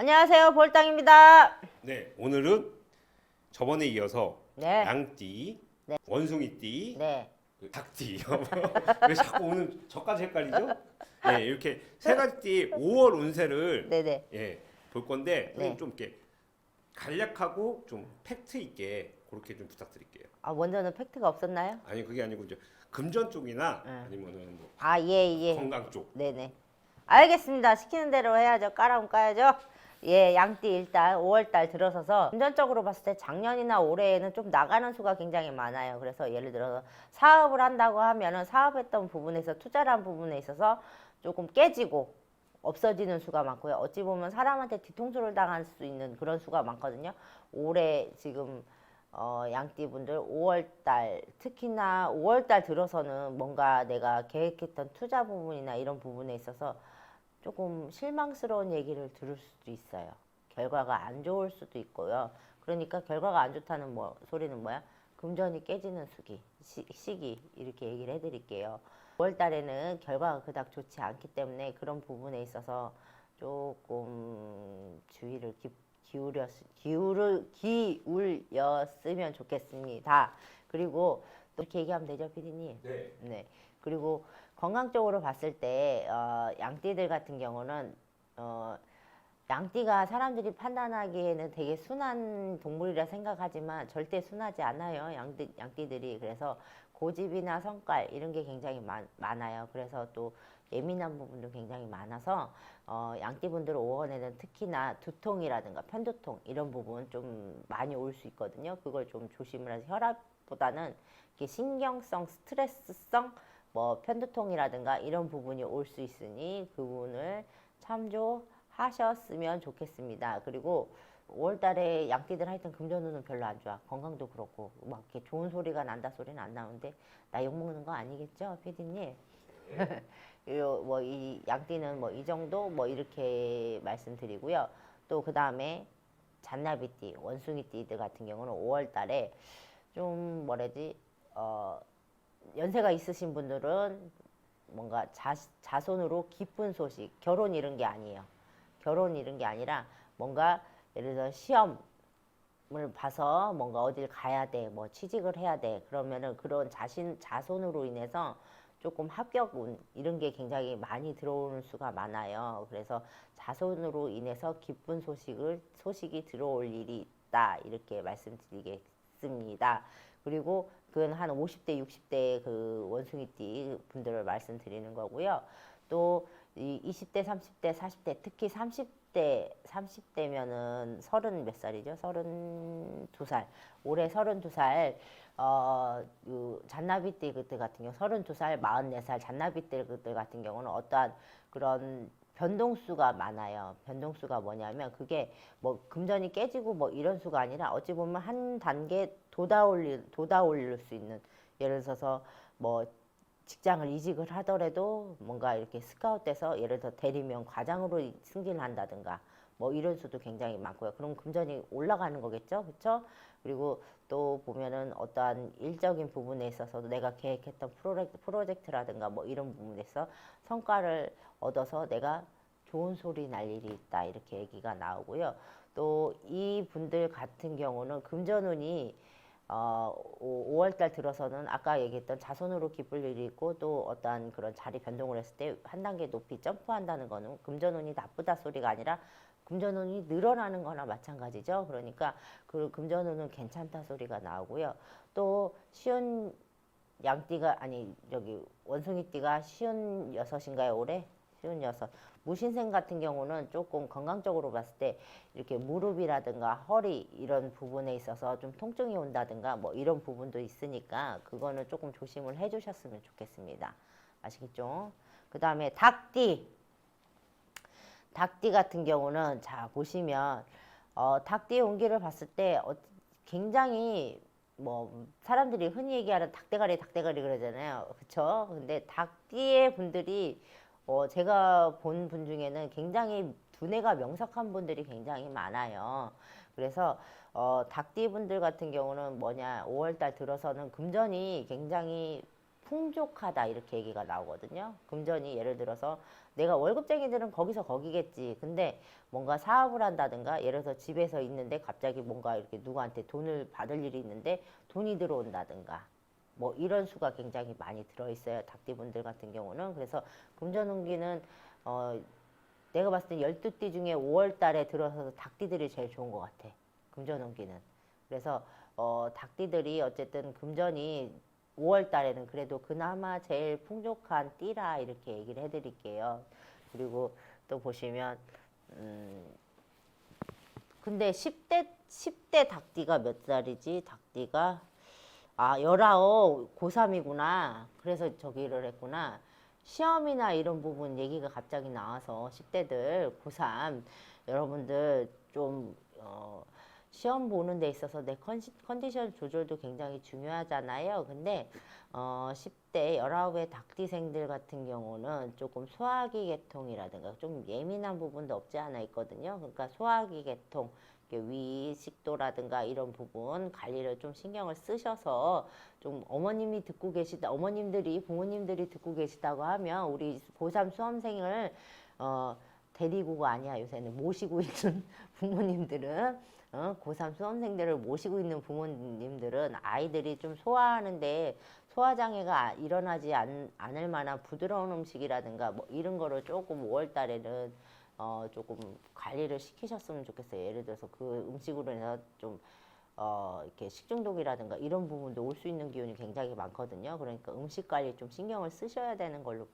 안녕하세요, 볼땅입니다. 네, 오늘은 저번에 이어서 네, 양띠, 네. 원숭이띠, 네. 닭띠. 왜 자꾸 오늘 저까지 헷갈리죠? 예, 이렇게 세 가지 띠 5월 운세를 네네. 볼 건데 네. 선생님 좀 이렇게 간략하고 좀 팩트 있게 그렇게 좀 부탁드릴게요. 아, 먼저는 팩트가 없었나요? 아니 그게 아니고 이제 금전 쪽이나 응. 아니면은 뭐 아, 예, 예. 건강 쪽. 네네. 알겠습니다. 시키는 대로 해야죠. 까라면 까야죠. 예, 양띠 일단 5월달 들어서서 금전적으로 봤을 때 작년이나 올해에는 좀 나가는 수가 굉장히 많아요. 그래서 예를 들어서 사업을 한다고 하면은 사업했던 부분에서 투자를 한 부분에 있어서 조금 깨지고 없어지는 수가 많고요. 어찌 보면 사람한테 뒤통수를 당할 수 있는 그런 수가 많거든요. 올해 지금 양띠 분들 5월달 특히나 5월달 들어서는 뭔가 내가 계획했던 투자 부분이나 이런 부분에 있어서 조금 실망스러운 얘기를 들을 수도 있어요. 결과가 안 좋을 수도 있고요. 그러니까 결과가 안 좋다는 소리는 뭐야? 금전이 깨지는 시기 이렇게 얘기를 해드릴게요. 5월 달에는 결과가 그닥 좋지 않기 때문에 그런 부분에 있어서 조금 주의를 기울였으면 좋겠습니다. 그리고 또 이렇게 얘기하면 되죠, 피디님? 네. 네. 그리고 건강적으로 봤을 때 양띠들 같은 경우는 양띠가 사람들이 판단하기에는 되게 순한 동물이라 생각하지만 절대 순하지 않아요. 양띠들이. 그래서 고집이나 성깔 이런 게 굉장히 많아요. 그래서 또 예민한 부분도 굉장히 많아서 양띠분들 5월에는 특히나 두통이라든가 편두통 이런 부분 좀 많이 올 수 있거든요. 그걸 좀 조심을 해서 혈압보다는 이렇게 신경성, 스트레스성 뭐 편두통이라든가 이런 부분이 올 수 있으니 그 부분을 참조하셨으면 좋겠습니다. 그리고 5월달에 양띠들 하여튼 금전운은 별로 안 좋아. 건강도 그렇고 막 이렇게 좋은 소리가 난다 소리는 안 나오는데 나 욕먹는 거 아니겠죠, 피디님? 뭐 이 양띠는 뭐 이 정도 뭐 이렇게 말씀드리고요. 또 그 다음에 잔나비띠, 원숭이띠들 같은 경우는 5월달에 좀 뭐라지 연세가 있으신 분들은 뭔가 자손으로 기쁜 소식, 결혼 이런 게 아니에요. 결혼 이런 게 아니라 뭔가 예를 들어 시험을 봐서 뭔가 어딜 가야 돼, 뭐 취직을 해야 돼. 그러면은 그런 자손으로 인해서 조금 합격운 이런 게 굉장히 많이 들어오는 수가 많아요. 그래서 자손으로 인해서 기쁜 소식이 들어올 일이 있다 이렇게 말씀드리겠습니다. 그리고 그건 한 50대, 60대 그 원숭이띠 분들을 말씀드리는 거고요. 또 이 20대, 30대, 40대, 특히 30대면은 30 몇 살이죠? 32살. 올해 32살 잔나비띠 그때 같은 경우 32살, 44살 잔나비띠 그때 같은 경우는 어떠한 그런 변동수가 많아요. 변동수가 뭐냐면 그게 뭐 금전이 깨지고 뭐 이런 수가 아니라 어찌 보면 한 단계 돋아올릴 수 있는 예를 들어서 뭐 직장을 이직을 하더라도 뭔가 이렇게 스카웃돼서 예를 들어 대리면 과장으로 승진을 한다든가 뭐 이런 수도 굉장히 많고요. 그럼 금전이 올라가는 거겠죠, 그렇죠? 그리고 또 보면은 어떠한 일적인 부분에 있어서도 내가 계획했던 프로젝트라든가 뭐 이런 부분에서 성과를 얻어서 내가 좋은 소리 날 일이 있다 이렇게 얘기가 나오고요. 또 이 분들 같은 경우는 금전운이 5월달 들어서는 아까 얘기했던 자손으로 기쁠 일이 있고 또 어떠한 그런 자리 변동을 했을 때 한 단계 높이 점프한다는 거는 금전운이 나쁘다 소리가 아니라 금전운이 늘어나는 거나 마찬가지죠. 그러니까 그 금전운은 괜찮다 소리가 나오고요. 또 쉬운 양띠가 아니 여기 원숭이띠가 쉬운 여섯인가요 올해? 쉬운 여섯. 무신생 같은 경우는 조금 건강적으로 봤을 때 이렇게 무릎이라든가 허리 이런 부분에 있어서 좀 통증이 온다든가 뭐 이런 부분도 있으니까 그거는 조금 조심을 해주셨으면 좋겠습니다. 아시겠죠? 그 다음에 닭띠. 닭띠 같은 경우는 자 보시면 닭띠의 운기를 봤을 때 굉장히 뭐 사람들이 흔히 얘기하는 닭대가리 그러잖아요. 그쵸? 근데 닭띠의 분들이 제가 본 분 중에는 굉장히 두뇌가 명석한 분들이 굉장히 많아요. 그래서 닭띠 분들 같은 경우는 뭐냐 5월달 들어서는 금전이 굉장히 풍족하다 이렇게 얘기가 나오거든요. 금전이 예를 들어서 내가 월급쟁이들은 거기서 거기겠지. 근데 뭔가 사업을 한다든가 예를 들어서 집에서 있는데 갑자기 뭔가 이렇게 누구한테 돈을 받을 일이 있는데 돈이 들어온다든가 뭐 이런 수가 굉장히 많이 들어있어요. 닭띠분들 같은 경우는. 그래서 금전운기는 내가 봤을 때 12띠 중에 5월 달에 들어서서 닭띠들이 제일 좋은 것 같아. 금전운기는. 그래서 닭띠들이 어쨌든 금전이 5월 달에는 그래도 그나마 제일 풍족한 띠라 이렇게 얘기를 해드릴게요. 그리고 또 보시면 근데 10대 닭띠가 몇 살이지? 닭띠가 19 고3이구나. 그래서 저기를 했구나. 시험이나 이런 부분 얘기가 갑자기 나와서 10대들 고3 여러분들 좀 시험 보는 데 있어서 내 컨디션 조절도 굉장히 중요하잖아요. 근데 10대 19의 닭띠생들 같은 경우는 조금 소화기 계통이라든가 좀 예민한 부분도 없지 않아 있거든요. 그러니까 소화기 계통, 위식도라든가 이런 부분 관리를 좀 신경을 쓰셔서 좀 어머님들이 부모님들이 듣고 계시다고 하면 우리 고3 수험생을 데리고가 아니야. 요새는 모시고 있는 부모님들은 고3 수험생들을 모시고 있는 부모님들은 아이들이 좀 소화하는데 소화장애가 일어나지 않을 만한 부드러운 음식이라든가 뭐 이런 거를 조금 5월 달에는 조금 관리를 시키셨으면 좋겠어요. 예를 들어서 그 음식으로 인해서 좀 이렇게 식중독이라든가 이런 부분도 올 수 있는 기운이 굉장히 많거든요. 그러니까 음식 관리 좀 신경을 쓰셔야 되는 걸로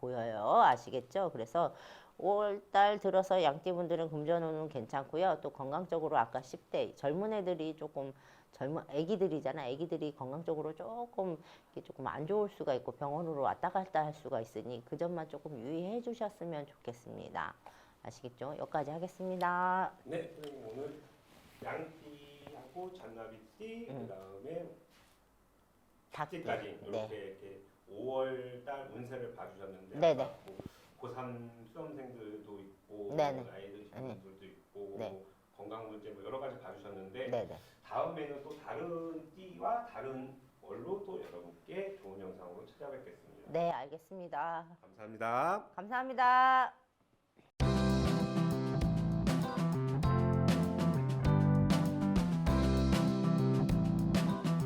보여요. 아시겠죠? 그래서 5월달 들어서 양띠분들은 금전운은 괜찮고요. 또 건강적으로 아까 10대 젊은 애들이 조금 애기들이잖아. 애기들이 건강적으로 조금 안 좋을 수가 있고 병원으로 왔다 갔다 할 수가 있으니 그 점만 조금 유의해 주셨으면 좋겠습니다. 아시겠죠? 여기까지 하겠습니다. 네, 선생님 오늘 양띠하고 잔나비띠 그다음에 닭띠까지 네. 이렇게 5월 달 운세를 봐주셨는데 네네. 아까 고3 수험생들도 있고 네네. 나이 드신 분들도 있고 네. 건강 문제 뭐 여러 가지 봐주셨는데 네네. 다음에는 또 다른 띠와 다른 월로 또 여러분께 좋은 영상으로 찾아뵙겠습니다. 네, 알겠습니다. 감사합니다. 감사합니다.